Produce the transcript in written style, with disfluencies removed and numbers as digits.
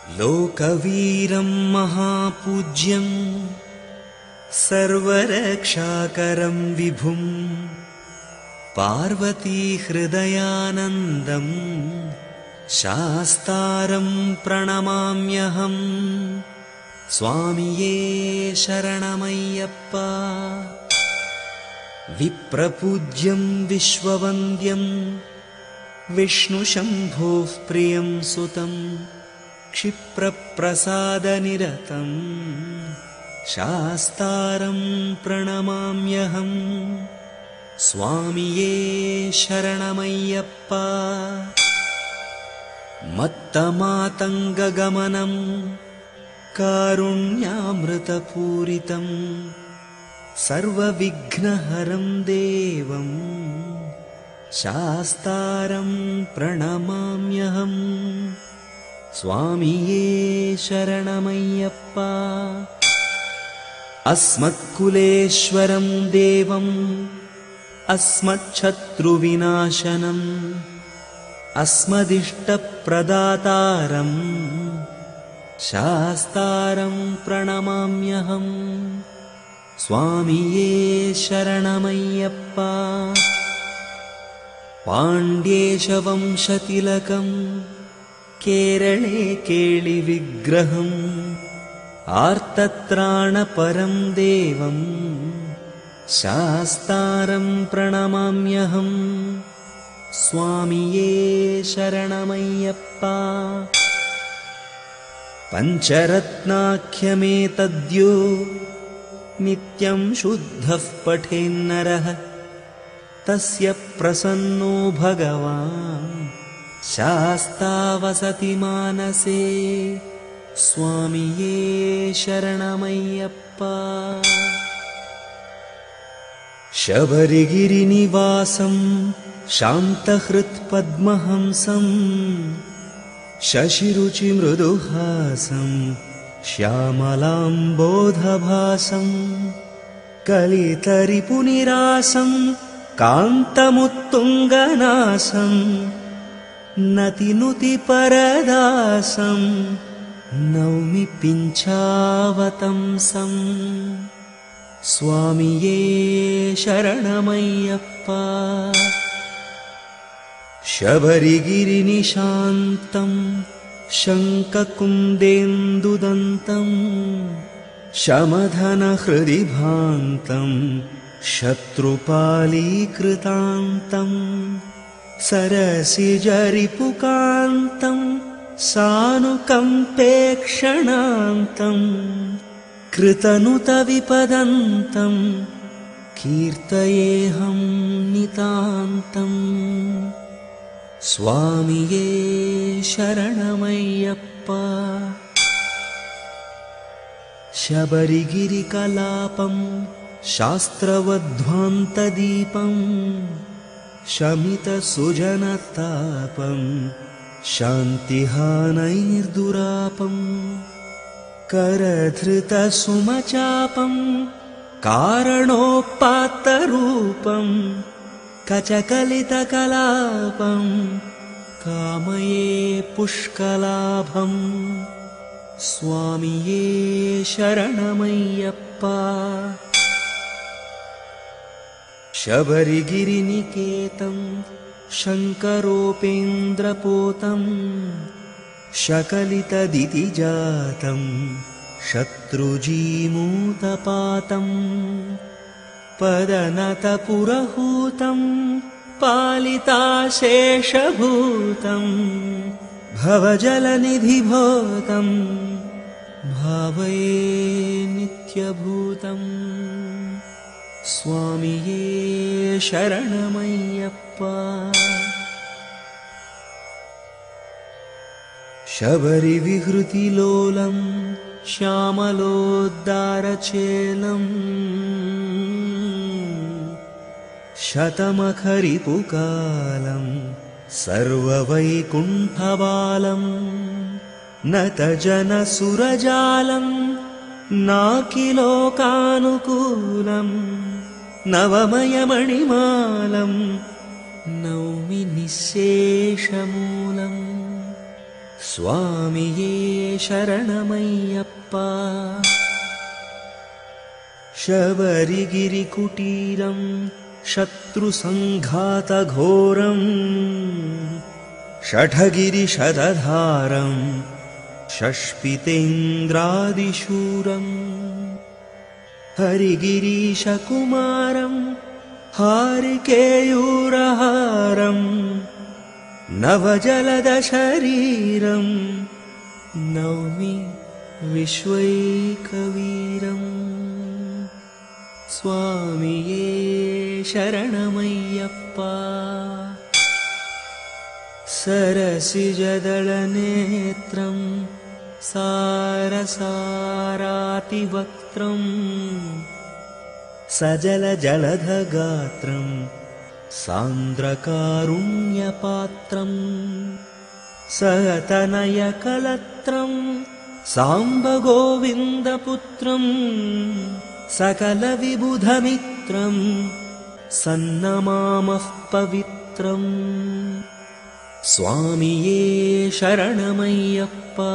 लोकवीरं महापूज्यं सर्वरक्षाकरं विभुं पार्वतीहृदयानन्दं शास्तारं प्रणमाम्यहम्। स्वामिये शरणमय्यप्पा। विप्रपूज्यं विश्ववन्द्यं विष्णुशम्भोः प्रियं सुतं क्षिप्रप्रसादनिरतं शास्तारं प्रणमाम्यहम्। स्वामिये शरणमय्यप्पा। मत्तमातङ्गगमनं कारुण्यामृतपूरितं सर्वविघ्नहरं देवं शास्तारं प्रणमाम्यहम्। स्वामिये शरणमय्यप्पा। अस्मत्कुलेश्वरं देवं अस्मच्छत्रुविनाशनम् अस्मदिष्टप्रदातारं शास्तारं प्रणमाम्यहम्। स्वामिये शरणमय्यप्पा। पाण्ड्येशवंशतिलकं केरळे केळिविग्रहम् आर्तत्राणपरं देवं शास्तारं प्रणमाम्यहम्। स्वामिये शरणमय्यप्पा। पञ्चरत्नाख्यमेतद्यो नित्यं शुद्धः पठेन्नरः तस्य प्रसन्नो भगवान् शास्ता वसति मानसे। स्वामिये शरणमय्यप्पा। शबरिगिरिनिवासं शान्तहृत्पद्महंसं शशिरुचिमृदुहासं श्यामलाम्बोधभासं कलितरिपुनिरासं कान्तमुत्तुङ्गनासं नतिनुतिपरदासं नौमि पिञ्चावतंसम्। स्वामिये शरणमय्यप्पा। शबरिगिरिनिशान्तं शङ्खकुन्देन्दुदन्तं शमधनहृदिभान्तं शत्रुपालीकृतान्तं सरसिजरिपुकान्तं सानुकम्पेक्षणान्तं कृतनुतविपदन्तं कीर्तयेऽहं नितान्तम्। स्वामिये शरणमय्यप्पा। शबरिगिरिकलापं शास्त्रवध्वान्तदीपं शमितसुजनतापं शान्तिहानैर्दुरापं करधृतसुमचापं कारणोपात्तरूपं कचकलितकलापं कामये पुष्कलाभम्। स्वामिये शरणमय्यप्पा। शबरिगिरिनिकेतं शङ्करोपेन्द्रपोतं शकलितदितिजातं शत्रुजीमूतपातं पदनतपुरहूतं पालिताशेषभूतं भवजलनिधिभूतं भावये नित्यभूतम्। स्वामिये शरणमय्यप्पा। शबरिविहृतिलोलं श्यामलोद्दारचेलं शतमखरिपुकालं सर्ववैकुण्ठबालं नतजनसुरजालं नाकिलोकानुकूलं नवमयमणिमालं नौमि निःशेषमूलम्। स्वामिये शरणमय्यप्पा शबरिगिरिकुटीरं शत्रुसङ्घातघोरम् षठगिरिशतधारं शष्पितेन्द्रादिशूरम् हरिगिरीशकुमारं हारिकेयूरहारम् नवजलदशरीरं नौमि विश्वैकवीरम् स्वामिये शरणमय्यप्पा सरसिजदलनेत्रं सारसारातिवक्त्रं सजलजलधगात्रं सान्द्रकारुण्यपात्रं सहतनयकलत्रं साम्बगोविन्दपुत्रं सकलविबुधमित्रं सन्नमामः पवित्रम् स्वामिये शरणमय्यप्पा।